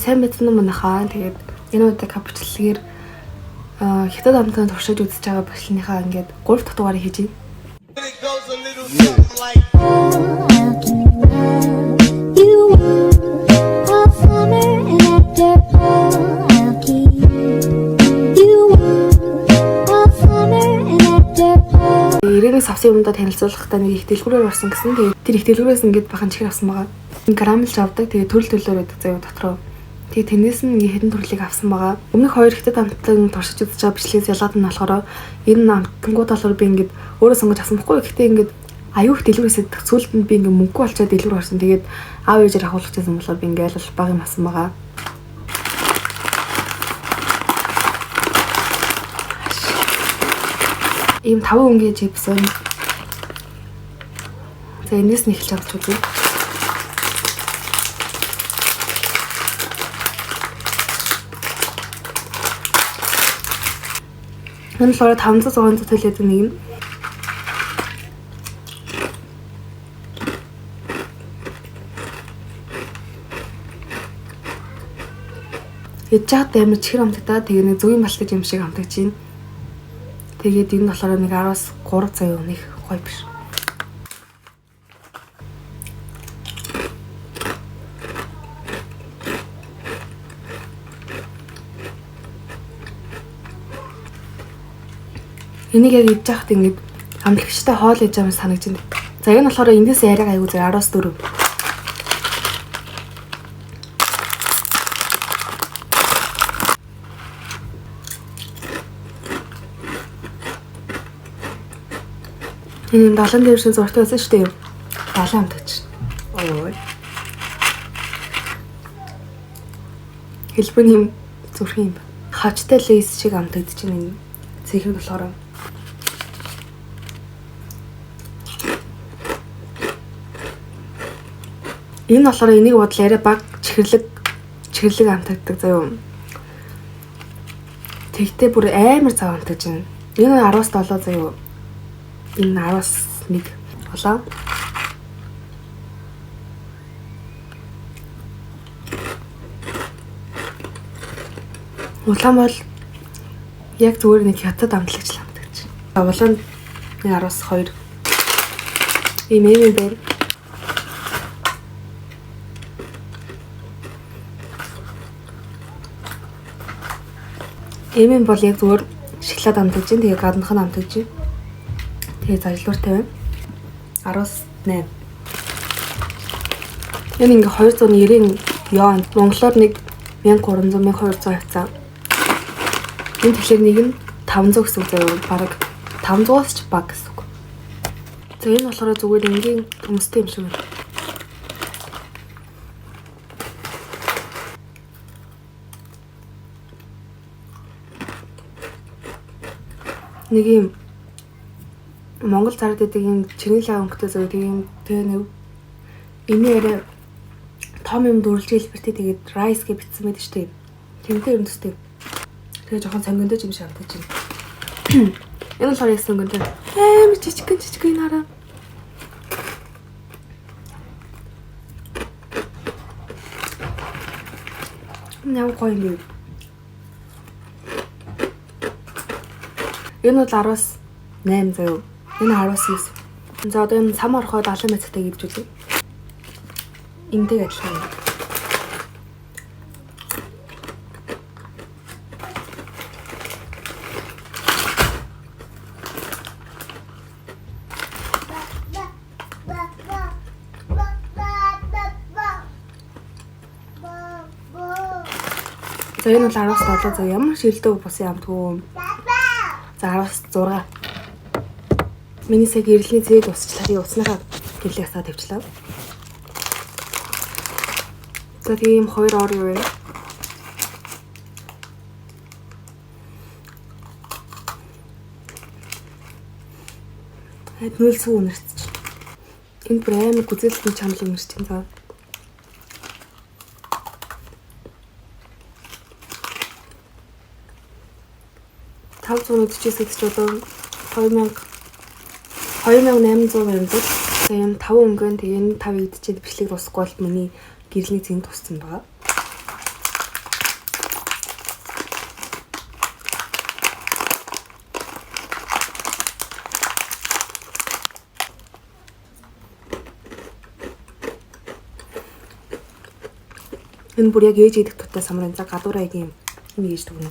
сайн мэдсэн юм нахаа. Тэгээд энэ удаагийн бичлэгээр хятад амтны туршиж үзэж байгаа бичлэгийнхаа ингээд 3 дахь дугаарыг хийж байна. Ирээний савсын юмдаа танилцуулахдаа нэг их дэлгүүрээр орсон гэсэн. Тэгээд тэр их дэлгүүрээс ингээд бахан чихэр авсан байгаа. Грамлж авдаг. Тэгээд төрөл төлөөр байдаг заяа дотроо. Тэгээд тэрнээс нь ингээ хэдэн төрлийг авсан байгаа. Өмнөх хоёр хятад амтлагын туршиж үзэж байгаа бичлэгээс ялгаад нь болохоор энэ амтлангууд болохоор би ингээд өөрөө сонгож авсан байхгүй. Гэхдээ ингээд аюу их дэлгүүрээс идэх сүүлд нь би ингээ мөнгө олчоод дэлгүүр орсон. Тэгээд аав ээжээр ахуулах гэсэн болохоор би ингээ л баг юм авсан байгаа. Ийм 5 өнгийн чипс байна. За энэс нь эхэлж авч үзье. Энэ л 500 төлөөд нэг юм. Ээж хаад амар чихэр амтагдаа тэгээ нэг зүгийн балтаж юм шиг амтагч байна. Тэгээд энэ болохоор нэг 10-аас 3 сая нэг гоё биш. Энийг яг идэж байхад ингээд амтлагчтай хоол ээж байгаа санагдаж байна. За энэ болохоор эндээс яриаг аягүй зэрэг 10-аас 4. Энэ далан дээр шин зургтай байсан шүү дээ. Далан амтагч. Ой. Хэлбэн юм зүрх юм. Хавчтай лейс шиг амтагдаж байна. Цэхэр болохоор. Энэ болохоор энийг бодол арай баг чихэрлэг амтагддаг заяа. Тэгтээ бүр амар цав амтагдаж байна. Энэ 10-аас 7 заяа. Энэ 10-аас 1 болоо. Улаан бол яг зүгээр нэг хятад амтлагч амтагч. Улаан нэг 10-аас 2. Ийм байна. Эмэн бол яг зүгээр шоколад амтагч. Тэгээ гаднах нь амтагч. Тэгээ зажлууртай байна. 10-аас 8. Энэ ингээ 290 ён. Монголоор нэг 1300 1200 хавцаа. Энэ тэгэхээр нэг нь 500 гэсэн үг заяа. Бараг 500-аас ч баг гэсэн үг. За энэ болохоор зүгээр энгийн төмөстэй юм шиг байна. Нэг юм Монгол зард идэг юм чинэлээ өнгөтэй зөө тийм нэг энэ яриа том юм дүрлж хэлбэртэй тэгээд rice гэж бичсэн байдаг шүү дээ. Тэмтэй юм төстэй. Тэгээ жоохон сонгондож юм шиг амтаж байна. Энэ болохоор яг сонгондоо амар жижиг нараа. Яа гоё юм. Энэ бол 10-аас 8 заяа. Энэ 10-аас 9. За одоо энэ сам орохоо 70 мэцтэй гэж үзье. Энтэй адилхан. За энэ бол 10-аас 7 заяа. Ямар шилдэг бусын амтгүй. За 10-аас 6. Миний сая гэрлийн зээг усчлаа. Би усныхаа гэрлийг асаа тавьчлаа. За тийм 2 ор юу вэ? Хэд нөлсөө үнэрч. Энэ бүр амар гүзэлтний чанал үнэрч юм заа. $549 ч одоо 2800 байдаг. За юм 5 өнгөн тэгээ энэ 5 идчихэд бичлэг дуусахгүй бол миний гэрлийн зэнд туссан байгаа. Энэ бүр яг ээж идэх туттай самрын за гадуураа ийм ээж дүгнэ.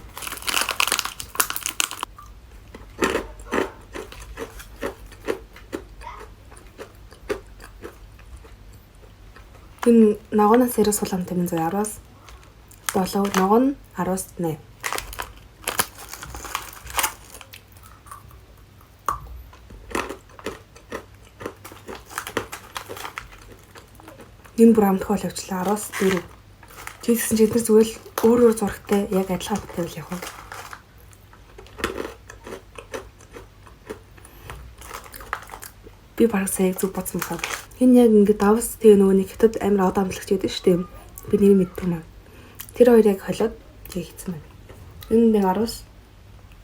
Энэ ногооноос 90 сул амтай минь 10-аас 7, ногоо нь 10-аас 8. Энэ бүр амтгай бол явчлаа 10-аас 4. Тэгсэн чинь эдгээр зүгээр л өөр зурагтай яг адилхан амттай байл яг. Би баг сая зүг бодсон байна. Энэ яг ингээд давс тэгээ нөгөө нэг хятад амар од амтлагч байдаг шүү дээ. Би нэр мэддэг юм аа. Тэр хоёр яг холиод тэг хийсэн байна. Энэ нэг 10-аас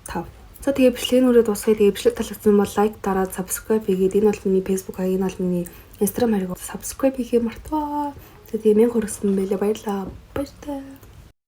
5. За тэгээ бичлэгийн үрээ дуусгая. Тэгээ бичлэг таалагдсан бол лайк дараад subscribe хийгээд энэ бол миний Facebook хаяг, энэ бол миний Instagram хаяг subscribe хийхээ мартаваа. Тэгээ 1000 хүргэсэн байлээ. Баярлалаа. Баярлалаа.